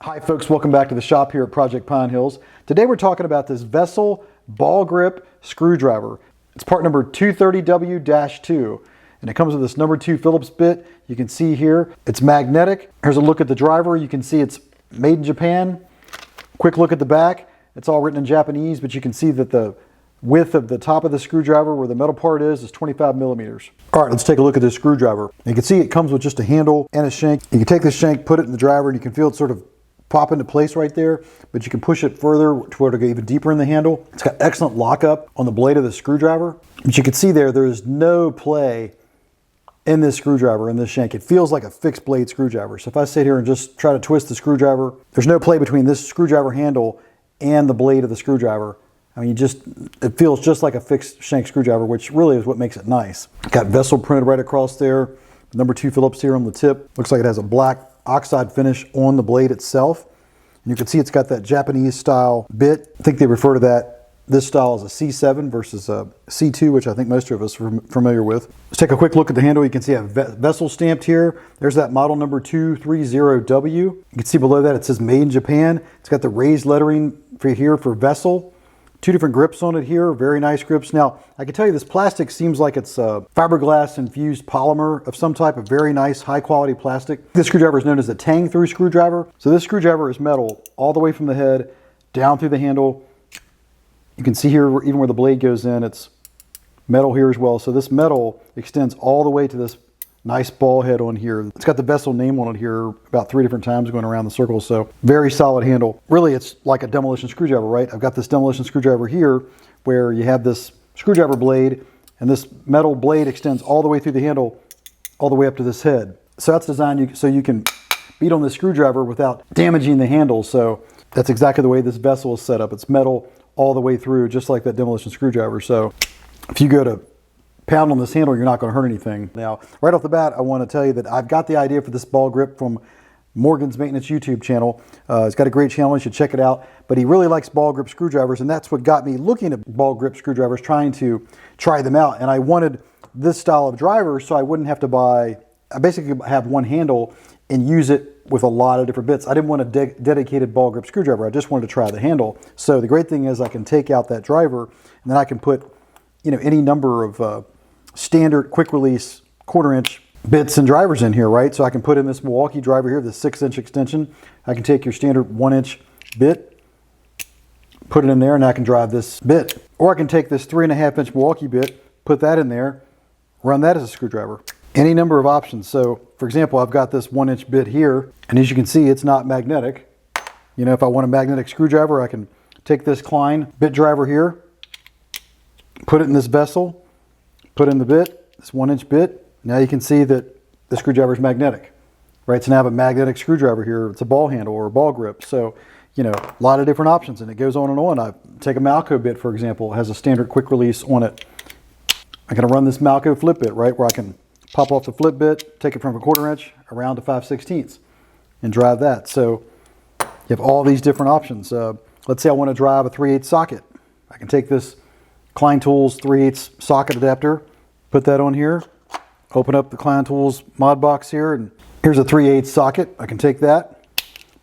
Hi folks, welcome back to the shop here at Project Pine Hills. Today we're talking about this Vessel ball grip screwdriver. It's part number 230W-2 and it comes with this number 2 Phillips bit. You can see here it's magnetic. Here's a look at the driver. You can see it's made in Japan. Quick look at the back. It's all written in Japanese, but you can see that the width of the top of the screwdriver where the metal part is 25 millimeters. All right, let's take a look at this screwdriver. You can see it comes with just a handle and a shank. You can take this shank, put it in the driver, and you can feel it sort of pop into place right there, but you can push it further to where to go even deeper in the handle. It's got excellent lockup on the blade of the screwdriver. But you can see there's no play in this screwdriver, in this shank. It feels like a fixed blade screwdriver. So if I sit here and just try to twist the screwdriver, there's no play between this screwdriver handle and the blade of the screwdriver. I mean, it feels just like a fixed shank screwdriver, which really is what makes it nice. Got Vessel printed right across there. Number 2 Phillips here on the tip. Looks like it has a black oxide finish on the blade itself. And you can see it's got that Japanese style bit. I think they refer to this style as a C7 versus a C2, which I think most of us are familiar with. Let's take a quick look at the handle. You can see a Vessel stamped here. There's that model number 230W. You can see below that it says made in Japan. It's got the raised lettering for Vessel. 2 different grips on it here, very nice grips. Now, I can tell you this plastic seems like it's fiberglass infused polymer of some type of very nice, high quality plastic. This screwdriver is known as a Tang-Thru screwdriver. So this screwdriver is metal all the way from the head down through the handle. You can see here, even where the blade goes in, it's metal here as well. So this metal extends all the way to this nice ball head on here. It's got the Vessel name on it here about 3 different times going around the circle. So very solid handle. Really, it's like a demolition screwdriver, right? I've got this demolition screwdriver here where you have this screwdriver blade and this metal blade extends all the way through the handle, all the way up to this head. So that's designed so you can beat on the screwdriver without damaging the handle. So that's exactly the way this Vessel is set up. It's metal all the way through, just like that demolition screwdriver. So if you go to pound on this handle, you're not going to hurt anything. Now, right off the bat, I want to tell you that I've got the idea for this ball grip from Morgan's Maintenance YouTube channel. He's got a great channel, you should check it out. But he really likes ball grip screwdrivers, and that's what got me looking at ball grip screwdrivers, trying to try them out. And I wanted this style of driver so I wouldn't have to I basically have one handle and use it with a lot of different bits. I didn't want a dedicated ball grip screwdriver. I just wanted to try the handle. So the great thing is I can take out that driver, and then I can put any number of standard quick release 1/4 inch bits and drivers in here, right? So I can put in this Milwaukee driver here, this 6-inch extension. I can take your standard 1-inch bit, put it in there, and I can drive this bit. Or I can take this 3.5-inch Milwaukee bit, put that in there, run that as a screwdriver. Any number of options. So for example, I've got this 1-inch bit here, and as you can see, it's not magnetic. If I want a magnetic screwdriver, I can take this Klein bit driver here, put it in this Vessel, put in the bit, this 1-inch bit. Now you can see that the screwdriver is magnetic, right? So now I have a magnetic screwdriver here. It's a ball handle or a ball grip. So, a lot of different options, and it goes on and on. I take a Malco bit, for example. It has a standard quick release on it. I'm going to run this Malco flip bit, right, where I can pop off the flip bit, take it from a 1/4 inch around to 5/16 and drive that. So you have all these different options. Let's say I want to drive a 3/8 socket. I can take this Klein Tools 3/8 socket adapter, put that on here, open up the Klein Tools mod box here, and here's a 3/8 socket. I can take that,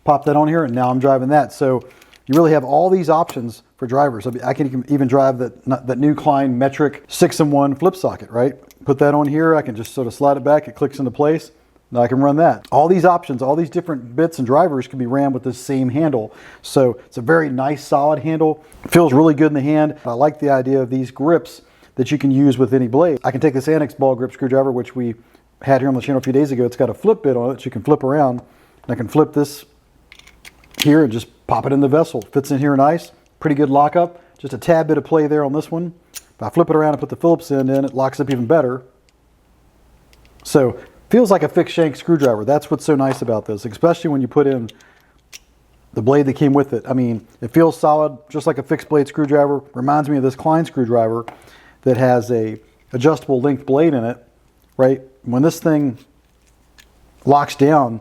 pop that on here, and now I'm driving that. So you really have all these options for drivers. I can even drive that new Klein metric 6-in-1 flip socket, right? Put that on here. I can just sort of slide it back. It clicks into place. Now I can run that. All these options, all these different bits and drivers can be ran with this same handle. So it's a very nice, solid handle. It feels really good in the hand. I like the idea of these grips that you can use with any blade. I can take this ANEX ball grip screwdriver, which we had here on the channel a few days ago. It's got a flip bit on it, so you can flip around. And I can flip this here and just pop it in the Vessel. Fits in here nice. Pretty good lockup. Just a tad bit of play there on this one. If I flip it around and put the Phillips in, it locks up even better. So feels like a fixed shank screwdriver. That's what's so nice about this, especially when you put in the blade that came with it. I mean, it feels solid, just like a fixed blade screwdriver. Reminds me of this Klein screwdriver that has a adjustable length blade in it, right? When this thing locks down,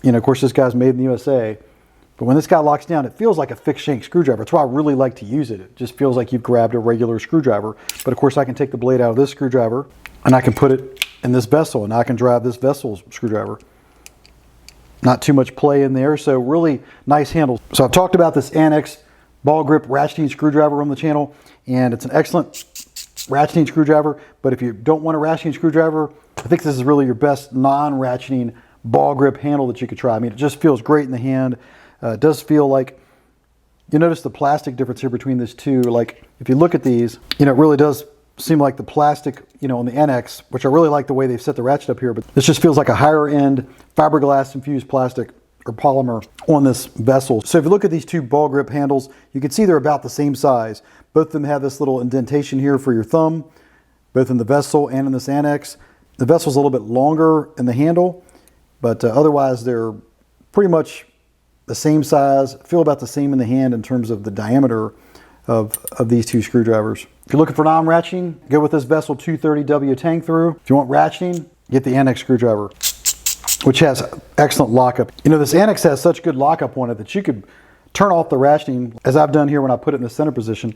of course this guy's made in the USA, but when this guy locks down, it feels like a fixed shank screwdriver. That's why I really like to use it. It just feels like you've grabbed a regular screwdriver. But of course I can take the blade out of this screwdriver and I can put it in this Vessel, and I can drive this Vessel screwdriver. Not too much play in there, so really nice handle. So I've talked about this ANEX ball grip ratcheting screwdriver on the channel, and it's an excellent ratcheting screwdriver, but if you don't want a ratcheting screwdriver, I think this is really your best non-ratcheting ball grip handle that you could try. I mean, it just feels great in the hand. It does feel like, you notice the plastic difference here between these two. Like, if you look at these, it really does seem like the plastic, on the ANEX, which I really like the way they've set the ratchet up here, but this just feels like a higher end fiberglass infused plastic or polymer on this vessel. So if you look at these two ball grip handles, you can see they're about the same size. Both of them have this little indentation here for your thumb, both in the vessel and in this ANEX. The vessel's a little bit longer in the handle, but otherwise they're pretty much the same size, feel about the same in the hand in terms of the diameter of these two screwdrivers. If you're looking for non-ratcheting, go with this Vessel 230W Tang-Thru. If you want ratcheting, get the ANEX screwdriver, which has excellent lockup. This ANEX has such good lockup on it that you could turn off the ratcheting, as I've done here when I put it in the center position,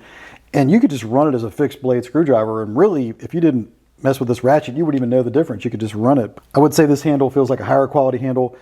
and you could just run it as a fixed blade screwdriver, and really, if you didn't mess with this ratchet, you wouldn't even know the difference. You could just run it. I would say this handle feels like a higher quality handle,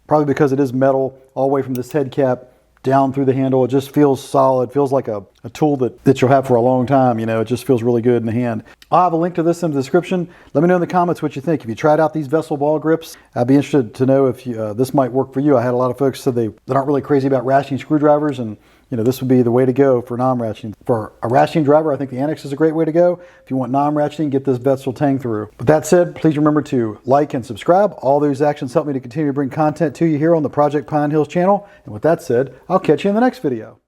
probably because it is metal all the way from this head cap down through the handle. It just feels solid, feels like a tool that you'll have for a long time. It just feels really good in the hand. I'll have a link to this in the description. Let me know in the comments what you think. If you tried out these vessel ball grips, I'd be interested to know if this might work for you. I had a lot of folks say that aren't really crazy about ratcheting screwdrivers, and this would be the way to go for non-ratcheting. For a ratcheting driver, I think the ANEX is a great way to go. If you want non-ratcheting, get this Vessel Tang-Thru. With that said, please remember to like and subscribe. All those actions help me to continue to bring content to you here on the Project Pine Hills channel. And with that said, I'll catch you in the next video.